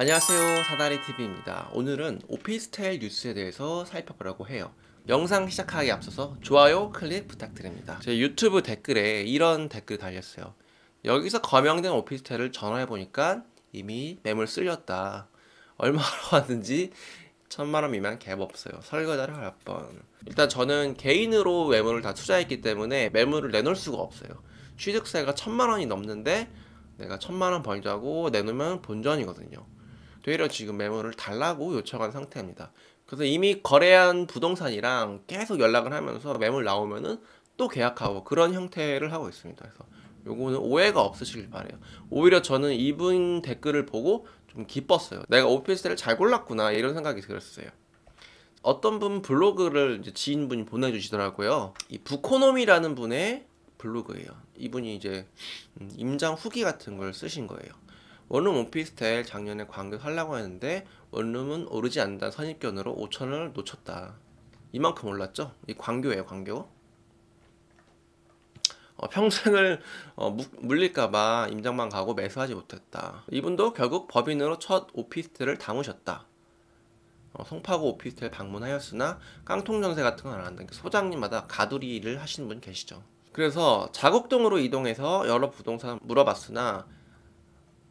안녕하세요, 사다리TV입니다. 오늘은 오피스텔 뉴스에 대해서 살펴보려고 해요. 영상 시작하기 앞서서 좋아요 클릭 부탁드립니다. 제 유튜브 댓글에 이런 댓글이 달렸어요. 여기서 거명된 오피스텔을 전화해보니까 이미 매물 쓸렸다. 얼마로 왔는지 1000만원 미만 갭 없어요. 설거지를 할 뻔. 일단 저는 개인으로 매물을 다 투자했기 때문에 매물을 내놓을 수가 없어요. 취득세가 1000만원이 넘는데 내가 1000만원 벌자고 내놓으면 본전이거든요. 되려 지금 매물을 달라고 요청한 상태입니다. 그래서 이미 거래한 부동산이랑 계속 연락을 하면서 매물 나오면은 또 계약하고 그런 형태를 하고 있습니다. 그래서 요거는 오해가 없으시길 바래요. 오히려 저는 이분 댓글을 보고 좀 기뻤어요. 내가 오피스텔을 잘 골랐구나 이런 생각이 들었어요. 어떤 분 블로그를 이제 지인분이 보내주시더라고요. 이 부코놈이라는 분의 블로그예요. 이분이 이제 임장 후기 같은 걸 쓰신 거예요. 원룸 오피스텔 작년에 광교 살라고 했는데 원룸은 오르지 않는다는 선입견으로 5천을 놓쳤다. 이만큼 올랐죠? 이 광교예요, 광교. 평생을 물릴까봐 임장만 가고 매수하지 못했다. 이분도 결국 법인으로 첫 오피스텔을 담으셨다. 송파구 오피스텔 방문하였으나 깡통 전세 같은 건 안 한다. 소장님마다 가두리를 하시는 분 계시죠. 그래서 자곡동으로 이동해서 여러 부동산 물어봤으나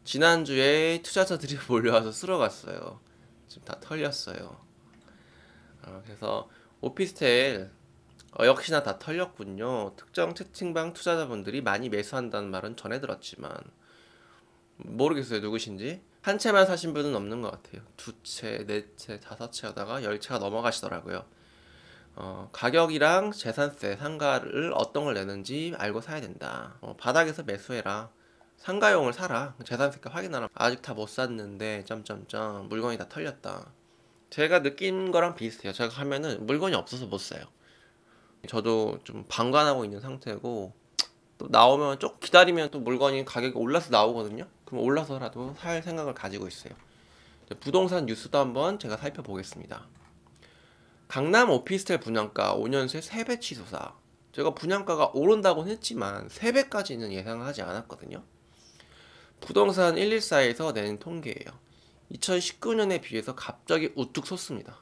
지난주에 투자자들이 몰려와서 쓸어갔어요. 지금 다 털렸어요. 그래서 오피스텔 역시나 다 털렸군요. 특정 채팅방 투자자분들이 많이 매수한다는 말은 전해 들었지만 모르겠어요, 누구신지. 한 채만 사신 분은 없는 것 같아요. 두 채, 네 채, 다섯 채 하다가 10채가 넘어가시더라고요. 가격이랑 재산세, 상가를 어떤 걸 내는지 알고 사야 된다. 바닥에서 매수해라. 상가용을 사라. 재산세가 확인하라. 아직 다 못 샀는데 점점점 물건이 다 털렸다. 제가 느낀 거랑 비슷해요. 제가 하면은 물건이 없어서 못 사요. 저도 좀 방관하고 있는 상태고 또 나오면 좀 기다리면 또 물건이 가격이 올라서 나오거든요. 그럼 올라서라도 살 생각을 가지고 있어요. 부동산 뉴스도 한번 제가 살펴보겠습니다. 강남 오피스텔 분양가 5년 새 3배 치솟아. 제가 분양가가 오른다고는 했지만 3배까지는 예상을 하지 않았거든요. 부동산 114에서 낸 통계예요. 2019년에 비해서 갑자기 우뚝 솟습니다.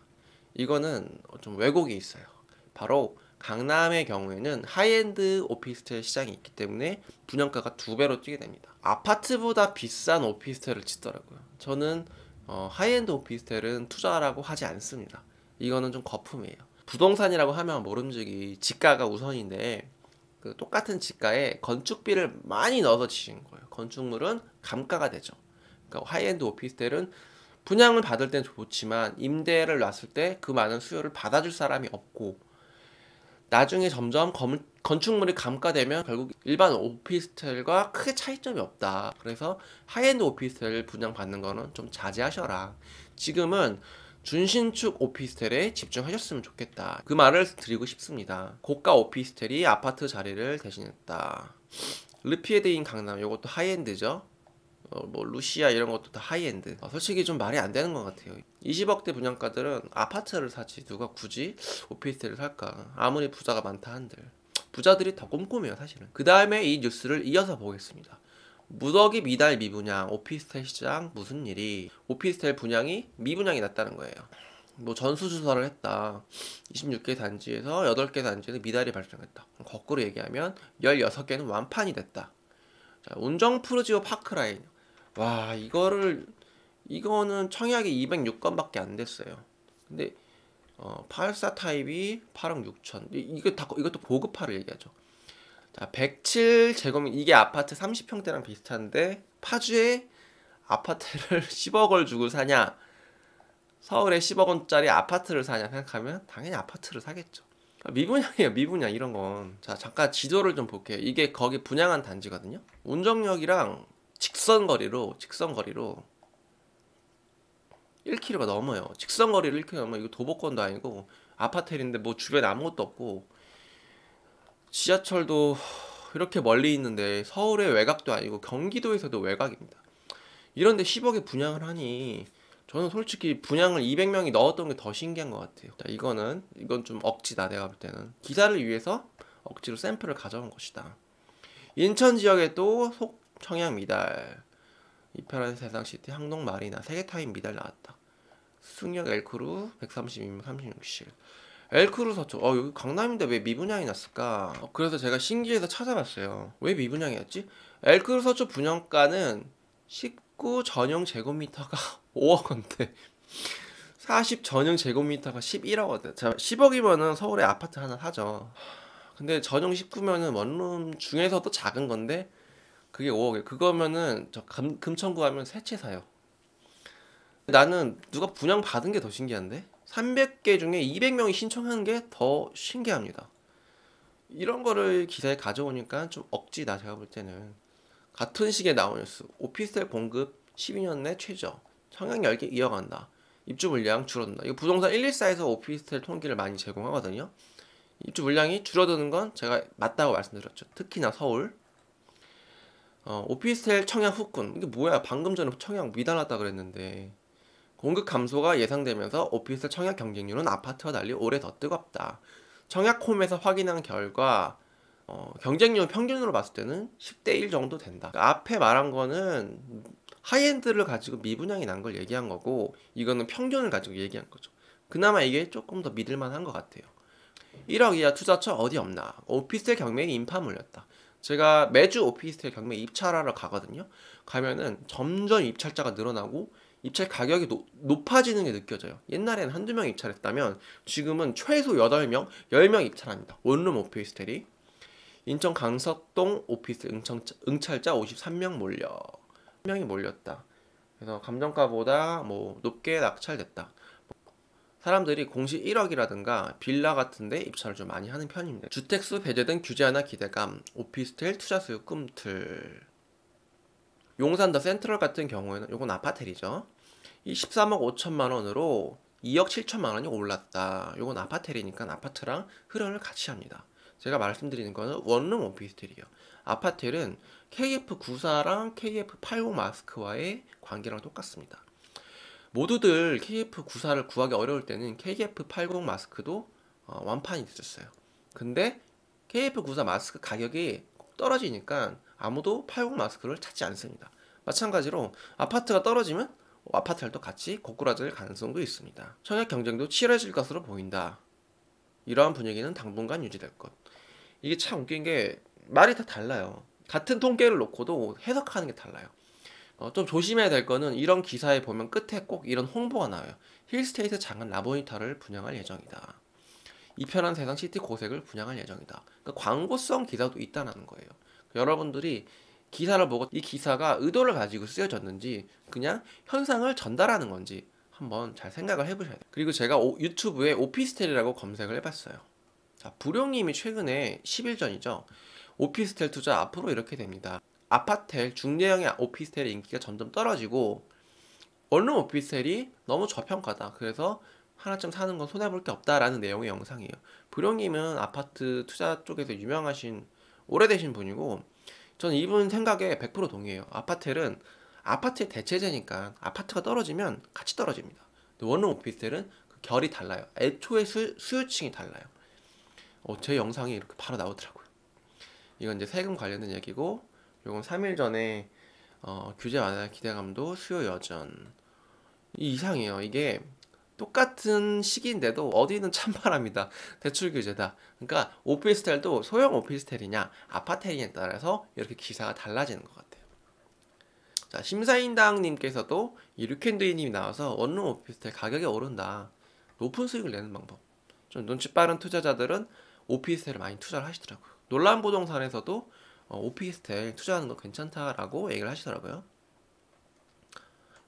이거는 좀 왜곡이 있어요. 바로 강남의 경우에는 하이엔드 오피스텔 시장이 있기 때문에 분양가가 2배로 뛰게 됩니다. 아파트보다 비싼 오피스텔을 짓더라고요. 저는 하이엔드 오피스텔은 투자라고 하지 않습니다. 이거는 좀 거품이에요. 부동산이라고 하면 모름지기 지가가 우선인데 그 똑같은 지가에 건축비를 많이 넣어서 지은 거예요. 건축물은 감가가 되죠. 그러니까 하이엔드 오피스텔은 분양을 받을 땐 좋지만 임대를 놨을 때 그 많은 수요를 받아줄 사람이 없고 나중에 점점 건축물이 감가되면 결국 일반 오피스텔과 크게 차이점이 없다. 그래서 하이엔드 오피스텔 분양받는 거는 좀 자제하셔라. 지금은 준신축 오피스텔에 집중하셨으면 좋겠다. 그 말을 드리고 싶습니다. 고가 오피스텔이 아파트 자리를 대신했다. 르피에드인 강남, 이것도 하이엔드죠. 뭐 루시아 이런 것도 다 하이엔드. 솔직히 좀 말이 안 되는 것 같아요. 20억대 분양가들은 아파트를 사지 누가 굳이 오피스텔을 살까. 아무리 부자가 많다 한들 부자들이 더 꼼꼼해요 사실은. 그 다음에 이 뉴스를 이어서 보겠습니다. 무더기 미달 미분양 오피스텔 시장 무슨 일이. 오피스텔 분양이 미분양이 났다는 거예요. 뭐 전수조사를 했다. 26개 단지에서 8개 단지에는 미달이 발생했다. 거꾸로 얘기하면 16개는 완판이 됐다. 자, 운정 푸르지오 파크라인. 와, 이거는 청약이 206건밖에 안 됐어요. 근데 84 타입이 8억 6천. 이것도 고급화를 얘기하죠. 자, 107제곱미, 이게 아파트 30평대랑 비슷한데 파주에 아파트를 10억을 주고 사냐, 서울에 10억 원짜리 아파트를 사냐 생각하면 당연히 아파트를 사겠죠. 미분양이에요, 미분양 이런 건. 자, 잠깐 지도를 좀 볼게요. 이게 거기 분양한 단지거든요. 운정역이랑 직선거리로 1km가 넘어요. 직선거리로 1km 넘어. 이거 도보권도 아니고 아파트인데 뭐 주변에 아무것도 없고 지하철도 이렇게 멀리 있는데 서울의 외곽도 아니고 경기도에서도 외곽입니다. 이런데 10억에 분양을 하니 저는 솔직히 분양을 200명이 넣었던 게 더 신기한 것 같아요. 자, 이건 좀 억지다. 내가 볼 때는 기사를 위해서 억지로 샘플을 가져온 것이다. 인천 지역에도 속청약 미달. 이편한 세상시티 항동 마리나 세계타임 미달 나왔다. 승역 엘크루 132명 36실. 엘크루 서초. 여기 강남인데 왜 미분양이 났을까? 그래서 제가 신기해서 찾아봤어요. 왜 미분양이었지? 엘크루 서초 분양가는 19 전용 제곱미터가 5억 원대. 40 전용 제곱미터가 11억 원대. 자, 10억이면은 서울에 아파트 하나 사죠. 근데 전용 19면은 원룸 중에서도 작은 건데 그게 5억이에요. 그거면은 저 금천구하면 세 채 사요. 나는 누가 분양 받은 게 더 신기한데 300개 중에 200명이 신청한 게 더 신기합니다. 이런 거를 기사에 가져오니까 좀 억지다. 제가 볼 때는 같은 시기에 나온 뉴스. 오피스텔 공급 12년 내 최저. 청약 열기 이어간다. 입주 물량 줄어든다. 이거 부동산 114에서 오피스텔 통계를 많이 제공하거든요. 입주 물량이 줄어드는 건 제가 맞다고 말씀드렸죠. 특히나 서울. 오피스텔 청약 후끈. 이게 뭐야? 방금 전에 청약 미달났다 그랬는데. 공급 감소가 예상되면서 오피스텔 청약 경쟁률은 아파트와 달리 올해 더 뜨겁다. 청약홈에서 확인한 결과 경쟁률 평균으로 봤을 때는 10대 1 정도 된다. 그러니까 앞에 말한 거는 하이엔드를 가지고 미분양이 난 걸 얘기한 거고 이거는 평균을 가지고 얘기한 거죠. 그나마 이게 조금 더 믿을만한 것 같아요. 1억 이하 투자처 어디 없나? 오피스텔 경매에 인파 몰렸다. 제가 매주 오피스텔 경매 입찰하러 가거든요. 가면은 점점 입찰자가 늘어나고 입찰 가격이 높아지는 게 느껴져요. 옛날에는 한두 명 입찰했다면 지금은 최소 8명, 10명 입찰합니다. 원룸 오피스텔이. 인천 강석동 오피스텔 응찰자 53명 몰려. 1명이 몰렸다. 그래서 감정가보다 뭐 높게 낙찰됐다. 사람들이 공시 1억이라든가 빌라 같은데 입찰을 좀 많이 하는 편입니다. 주택수 배제된 규제 하나 기대감, 오피스텔 투자 수요 꿈틀. 용산 더 센트럴 같은 경우에는 이건 아파텔이죠. 이 13억 5천만 원으로 2억 7천만 원이 올랐다. 이건 아파텔이니까 아파트랑 흐름을 같이 합니다. 제가 말씀드리는 거는 원룸 오피스텔이에요. 아파텔은 KF94랑 KF80 마스크와의 관계랑 똑같습니다. 모두들 KF94를 구하기 어려울 때는 KF80 마스크도 완판이 됐었어요. 근데 KF94 마스크 가격이 떨어지니까 아무도 80 마스크를 찾지 않습니다. 마찬가지로 아파트가 떨어지면 아파트들도 같이 고꾸라질 가능성도 있습니다. 청약 경쟁도 치열해질 것으로 보인다. 이러한 분위기는 당분간 유지될 것. 이게 참 웃긴 게 말이 다 달라요. 같은 통계를 놓고도 해석하는 게 달라요. 좀 조심해야 될 거는 이런 기사에 보면 끝에 꼭 이런 홍보가 나와요. 힐스테이트 장안 라보니타를 분양할 예정이다. 이편한 세상 시티 고색을 분양할 예정이다. 그러니까 광고성 기사도 있다는 거예요. 여러분들이 기사를 보고 이 기사가 의도를 가지고 쓰여졌는지 그냥 현상을 전달하는 건지 한번 잘 생각을 해보셔야 돼요. 그리고 제가 유튜브에 오피스텔이라고 검색을 해봤어요. 자, 부룡님이 최근에 10일 전이죠. 오피스텔 투자 앞으로 이렇게 됩니다. 아파텔, 중대형의 오피스텔의 인기가 점점 떨어지고 원룸 오피스텔이 너무 저평가다. 그래서 하나쯤 사는 건 손해볼 게 없다라는 내용의 영상이에요. 부룡님은 아파트 투자 쪽에서 유명하신 오래되신 분이고 저는 이분 생각에 100% 동의해요. 아파텔은 아파트의 대체제니까 아파트가 떨어지면 같이 떨어집니다. 원룸 오피스텔은 그 결이 달라요. 애초에 수요층이 달라요. 제 영상이 이렇게 바로 나오더라고요. 이건 이제 세금 관련된 얘기고 요건 3일 전에 규제 완화 기대감도 수요 여전. 이상해요. 이게 똑같은 시기인데도 어디는 찬바람이다. 대출 규제다. 그러니까 오피스텔도 소형 오피스텔이냐 아파텔이냐에 따라서 이렇게 기사가 달라지는 것 같아요. 자, 심사인당님께서도 이 류캔드이님이 나와서 원룸 오피스텔 가격이 오른다. 높은 수익을 내는 방법. 좀 눈치 빠른 투자자들은 오피스텔을 많이 투자를 하시더라고요. 놀란부동산에서도 오피스텔 투자하는 거 괜찮다라고 얘기를 하시더라고요.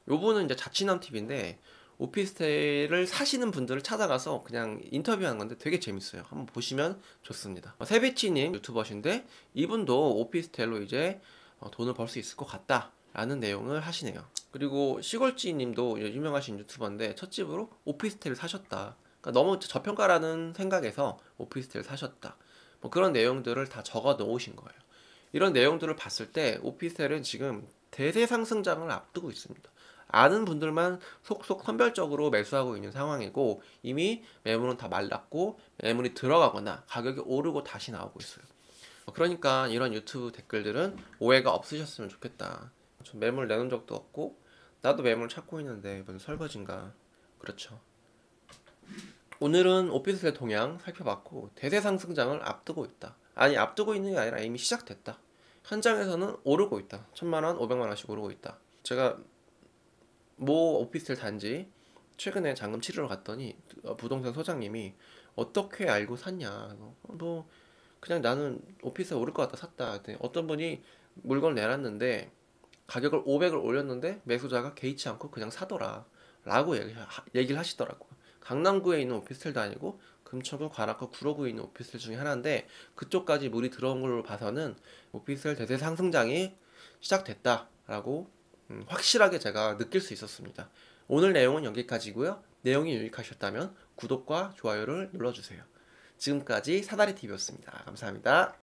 요분은 이제 자취남 팁인데 오피스텔을 사시는 분들을 찾아가서 그냥 인터뷰하는 건데 되게 재밌어요. 한번 보시면 좋습니다. 세비치님 유튜버신데 이분도 오피스텔로 이제 돈을 벌 수 있을 것 같다 라는 내용을 하시네요. 그리고 시골지님도 유명하신 유튜버인데 첫 집으로 오피스텔을 사셨다. 그러니까 너무 저평가라는 생각에서 오피스텔을 사셨다. 뭐 그런 내용들을 다 적어 놓으신 거예요. 이런 내용들을 봤을 때 오피스텔은 지금 대세 상승장을 앞두고 있습니다. 아는 분들만 속속 선별적으로 매수하고 있는 상황이고 이미 매물은 다 말랐고 매물이 들어가거나 가격이 오르고 다시 나오고 있어요. 그러니까 이런 유튜브 댓글들은 오해가 없으셨으면 좋겠다. 전 매물 내놓은 적도 없고 나도 매물 찾고 있는데 무슨 설거지인가. 그렇죠. 오늘은 오피스텔 동향 살펴봤고 대세 상승장을 앞두고 있다. 아니 앞두고 있는 게 아니라 이미 시작됐다. 현장에서는 오르고 있다. 1000만원, 500만원씩 오르고 있다. 제가 모 오피스텔 단지 최근에 잔금 치르러 갔더니 부동산 소장님이 어떻게 알고 샀냐. 뭐 그냥 나는 오피스텔 오를 것 같다 샀다. 그랬더니 어떤 분이 물건을 내놨는데 가격을 500을 올렸는데 매수자가 개의치 않고 그냥 사더라 라고 얘기를 하시더라고요. 강남구에 있는 오피스텔도 아니고 금천구, 관악구, 구로구에 있는 오피스텔 중에 하나인데 그쪽까지 물이 들어온 걸로 봐서는 오피스텔 대세 상승장이 시작됐다라고 확실하게 제가 느낄 수 있었습니다. 오늘 내용은 여기까지고요. 내용이 유익하셨다면 구독과 좋아요를 눌러주세요. 지금까지 사다리TV였습니다. 감사합니다.